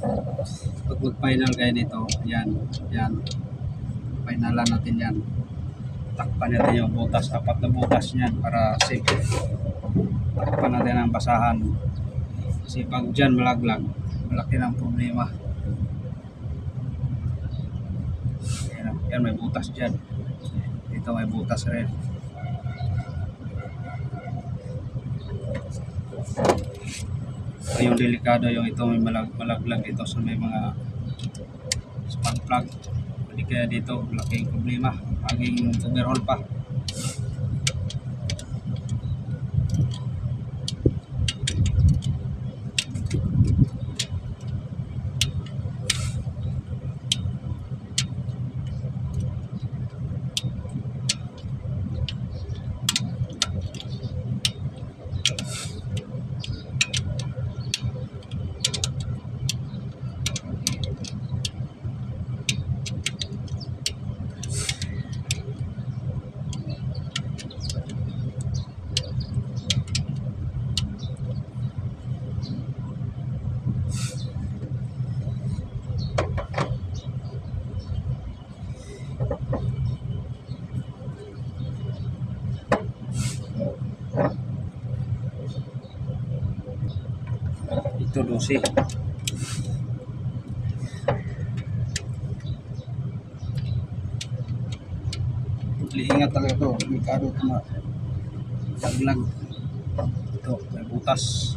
Pag mag-final kayo nito, yan, yan. Finalan natin yan. Takpan natin yung butas, 4 na butas niyan para safe. Takpan natin ang basahan. Kasi pag dyan malaglag, malaki ng problema. Yan, may butas dyan. Dito may butas rin. Yung delikado yung ito may malaglag ito sa may mga spark plug. Hindi kaya dito malaking problema. Maging overhaul pa. Ito 12. Ingat talaga ito. Delikado ito laglag. Ito, may butas.